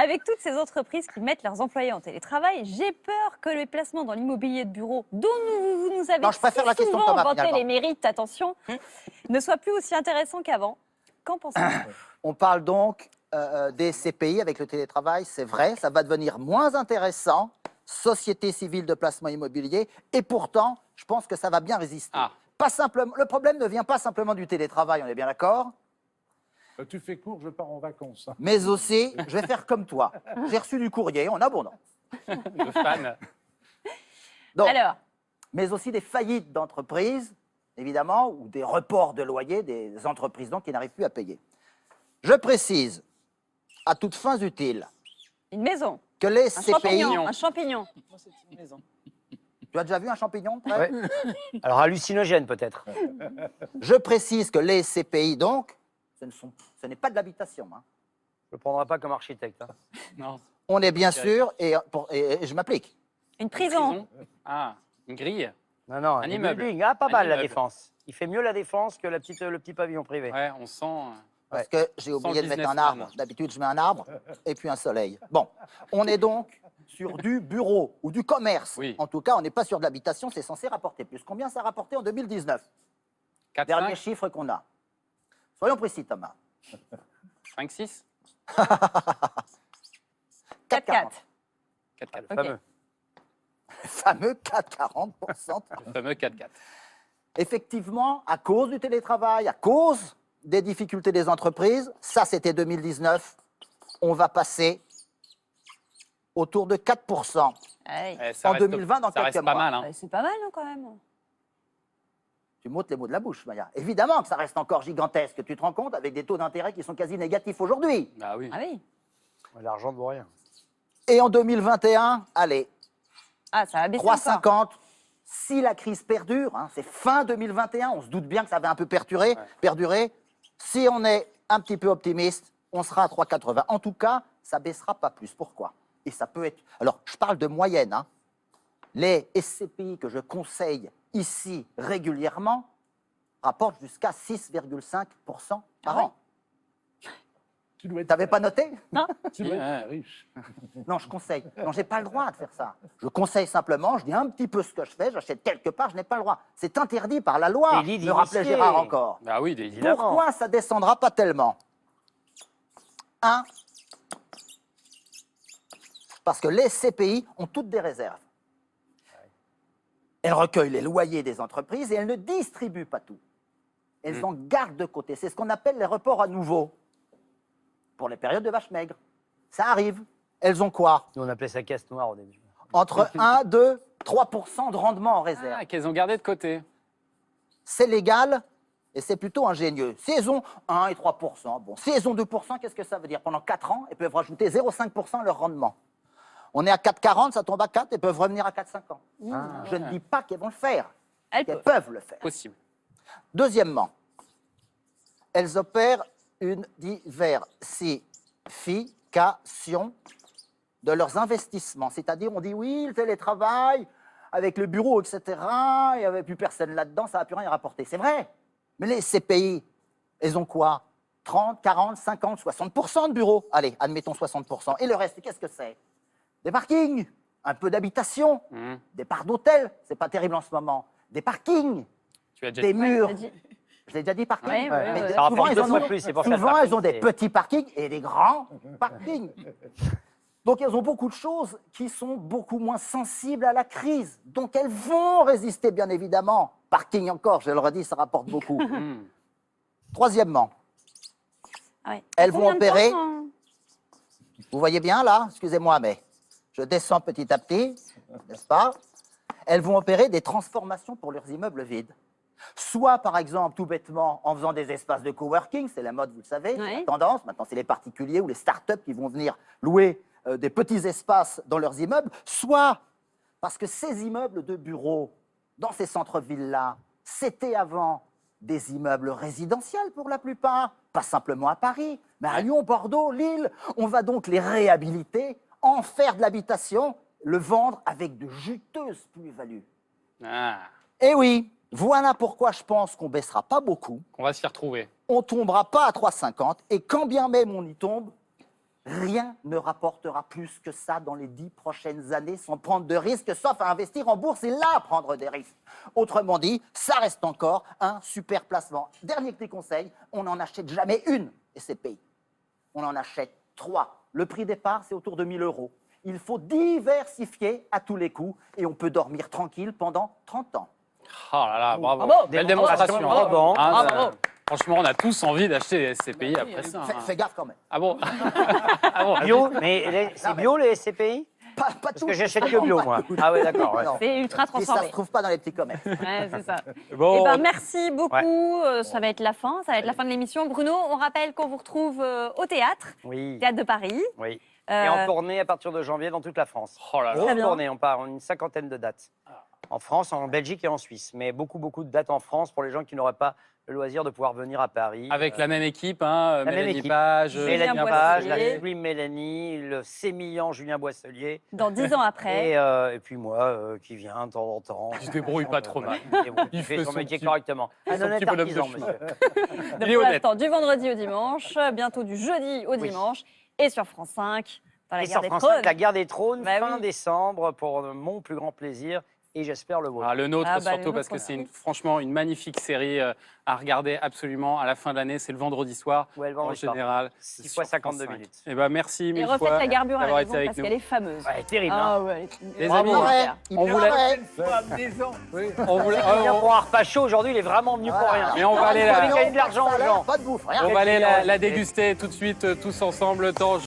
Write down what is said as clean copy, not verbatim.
Avec toutes ces entreprises qui mettent leurs employés en télétravail, j'ai peur que les placements dans l'immobilier de bureau, dont vous nous avez Non, je préfère la si question de souvent Thomas, vanté finalement. les mérites, attention, ne soient plus aussi intéressants qu'avant. Qu'en pensez-vous? On parle donc des CPI avec le télétravail, c'est vrai, ça va devenir moins intéressant, société civile de placement immobilier, et pourtant, je pense que ça va bien résister. Ah. Pas simplement, le problème ne vient pas simplement du télétravail, on est bien d'accord, Tu fais court, je pars en vacances. mais aussi, je vais faire comme toi, j'ai reçu du courrier en abondance. Le fan. Donc, Alors, mais aussi des faillites d'entreprises, évidemment, ou des reports de loyer des entreprises donc, qui n'arrivent plus à payer. Je précise, à toutes fins utiles, une maison, que les un CPI... champignon, un champignon. Tu as déjà vu un champignon près Ouais. Alors hallucinogène peut-être. Je précise que les CPI, donc, ce n'est pas de l'habitation. Hein. Je ne le prendrai pas comme architecte. Hein. Non. On est bien sûr, et je m'applique. Une prison. Prison. Ah, une grille. Non, non, Un des immeuble. buildings. Ah, pas Un mal la immeuble. défense. Il fait mieux la défense que le petit pavillon privé. Ouais, on sent. Parce que j'ai oublié de mettre un businessman. arbre. D'habitude, je mets un arbre et puis un soleil. Bon, on est donc sur du bureau ou du commerce. Oui. En tout cas, on n'est pas sur de l'habitation, c'est censé rapporter plus. Combien ça a rapporté en 2019? 4, Dernier 5, chiffre qu'on a. Soyons précis, Thomas. 5, 6 4,40. 4-4. 4, 4. Ok. Fameux. Le fameux 4,40%. Le fameux 4, 4. Effectivement, à cause du télétravail, à cause des difficultés des entreprises, ça c'était 2019, on va passer autour de 4%. Ah oui. En 2020, dans ça quelques reste pas mois. mal. Hein. Ouais, c'est pas mal, non, quand même. Tu m'ôtes les mots de la bouche, Maya. Évidemment que ça reste encore gigantesque, tu te rends compte, avec des taux d'intérêt qui sont quasi négatifs aujourd'hui. Bah oui. Ah oui. L'argent ne vaut rien. Et en 2021, allez, Ah, ça va baisser encore. 3,50. Si la crise perdure, hein, c'est fin 2021, on se doute bien que ça va un peu perdurer. Si on est un petit peu optimiste, on sera à 3,80. En tout cas, ça baissera pas plus. Pourquoi? Et ça peut être... Alors, je parle de moyenne. Hein. Les SCPI que je conseille ici régulièrement rapportent jusqu'à 6,5% par Ah ouais. an. Tu dois être, T'avais pas noté? tu dois être très riche. Non, je conseille. Non, j'ai pas le droit de faire ça. Je conseille simplement, je dis un petit peu ce que je fais, j'achète quelque part, je n'ai pas le droit. C'est interdit par la loi, Délit me rappelait d'initié. Gérard encore. Bah oui, Évidemment. Pourquoi ça descendra pas tellement? Un, parce que les CPI ont toutes des réserves. Elles recueillent les loyers des entreprises et elles ne distribuent pas tout. Elles en gardent de côté. C'est ce qu'on appelle les reports à nouveau. Pour les périodes de vaches maigres. Ça arrive. Elles ont quoi? Nous on appelait ça caisse noire au début. Entre 1, 2, 3% de rendement en réserve. Ah, qu'elles ont gardé de côté. C'est légal et c'est plutôt ingénieux. Si elles ont 1 et 3%, bon, si elles ont 2%, qu'est-ce que ça veut dire? Pendant 4 ans, elles peuvent rajouter 0,5% à leur rendement. On est à 4,40, ça tombe à 4, elles peuvent revenir à 4,50. Je ne dis pas qu'elles vont le faire, Elles qu'elles peuvent. peuvent le faire. Possible. Deuxièmement, elles opèrent une diversification de leurs investissements. C'est-à-dire, on dit oui, le télétravail, avec le bureau, etc., il n'y avait plus personne là-dedans, ça n'a plus rien rapporter. C'est vrai. Mais les CPI, elles ont quoi? 30, 40, 50, 60% de bureaux. Allez, admettons 60%. Et le reste, qu'est-ce que c'est? Des parkings, un peu d'habitation, des parts d'hôtels, c'est pas terrible en ce moment, des parkings, Tu as déjà des dit. murs. T'as dit- Je l'ai déjà dit parking. Ouais, ouais, Mais ouais. Ça rapporte deux elles en fois ont- plus, c'est pour ça que souvent, le elles ont des parking, c'est- petits parkings et des grands parkings. Donc, elles ont beaucoup de choses qui sont beaucoup moins sensibles à la crise. Donc, elles vont résister, bien évidemment. Parking encore, je le redis, ça rapporte beaucoup. Troisièmement, Ah ouais. elles vont Combien de temps, opérer. hein Vous voyez bien là? Excusez-moi, mais je descends petit à petit, n'est-ce pas? Elles vont opérer des transformations pour leurs immeubles vides. Soit, par exemple, tout bêtement, en faisant des espaces de coworking, c'est la mode, vous le savez, c'est Ouais. la tendance. Maintenant, c'est les particuliers ou les start-up qui vont venir louer des petits espaces dans leurs immeubles. Soit parce que ces immeubles de bureaux, dans ces centres-villes-là, c'était avant des immeubles résidentiels pour la plupart, pas simplement à Paris, mais à Lyon, Bordeaux, Lille. On va donc les réhabiliter, en faire de l'habitation, le vendre avec de juteuses plus-values. Ah, Eh oui, voilà pourquoi je pense qu'on baissera pas beaucoup, on va s'y retrouver. on tombera pas à 3,50 et quand bien même on y tombe, Rien ne rapportera plus que ça dans les 10 prochaines années sans prendre de risques, sauf à investir en bourse et là prendre des risques. Autrement dit, ça reste encore un super placement. Dernier petit conseil, on n'en achète jamais une SCPI. On en achète 3. Le prix départ, c'est autour de 1 000 €. Il faut diversifier à tous les coups et on peut dormir tranquille pendant 30 ans. Oh là là, bravo. Bravo. Belle Bravo. démonstration. Bravo. Ah, Bravo. franchement, on a tous envie d'acheter des SCPI après ça. hein. Fais gaffe quand même. Ah bon Ah bon Bio, mais c'est bio les SCPI? Pas Parce tout. que j'achète que bio, moi. Ah ouais, d'accord. ouais. Non. C'est ultra Et ça transformé. se trouve pas dans les petits commerces. Ouais, c'est ça. Bon, Eh ben, merci beaucoup. Ça va être la fin. Ça va être la fin de l'émission. Bruno, on rappelle qu'on vous retrouve au théâtre, Oui, Théâtre de Paris. oui. Euh, Et en tournée à partir de janvier dans toute la France. oh là là. Très bien. Tournée, on part en une 50aine de dates. En France, en Belgique et en Suisse. Mais beaucoup, beaucoup de dates en France pour les gens qui n'auraient pas le loisir de pouvoir venir à Paris. Avec la même équipe, hein, la même Mélanie équipe. Page, Julien Mélanie Page, la Boisselier. sublime Mélanie, le sémillant Julien Boisselier. Dans 10 ans après. Et puis moi, qui viens de temps en temps. Il se débrouille pas trop mal. Il fait son métier petit- correctement. Un son honnête petit bonhomme de artisan, chemin. monsieur. Donc, Il est pour honnête. l'instant, du vendredi au dimanche, bientôt du jeudi au Oui. dimanche, et sur France 5, dans la Et guerre sur des France trônes. 5, la guerre des trônes, Bah fin oui. décembre, pour mon plus grand plaisir, et j'espère le vôtre. Ah, le nôtre Ah, bah, surtout le parce nôtre que c'est aussi. franchement une magnifique série à regarder absolument à la fin de l'année. C'est le vendredi soir Ouais, le en vendredi soir. général. 6 sur fois France 52 5. minutes. Et ben merci Et mille refaites fois la garbure à la d'avoir maison été avec parce nous. qu'elle est fameuse. Ouais, terrible, hein. Ah ouais. Les Il amis, paraît, il on vous paraît. on voulait- Il vient pour un repas chaud aujourd'hui, il est vraiment venu pour Voilà. rien. Mais on va aller là. là. Il gagne de l'argent aux gens. Pas de bouffe, rien. On va aller client, la ouais. déguster tout de suite tous ensemble. Le temps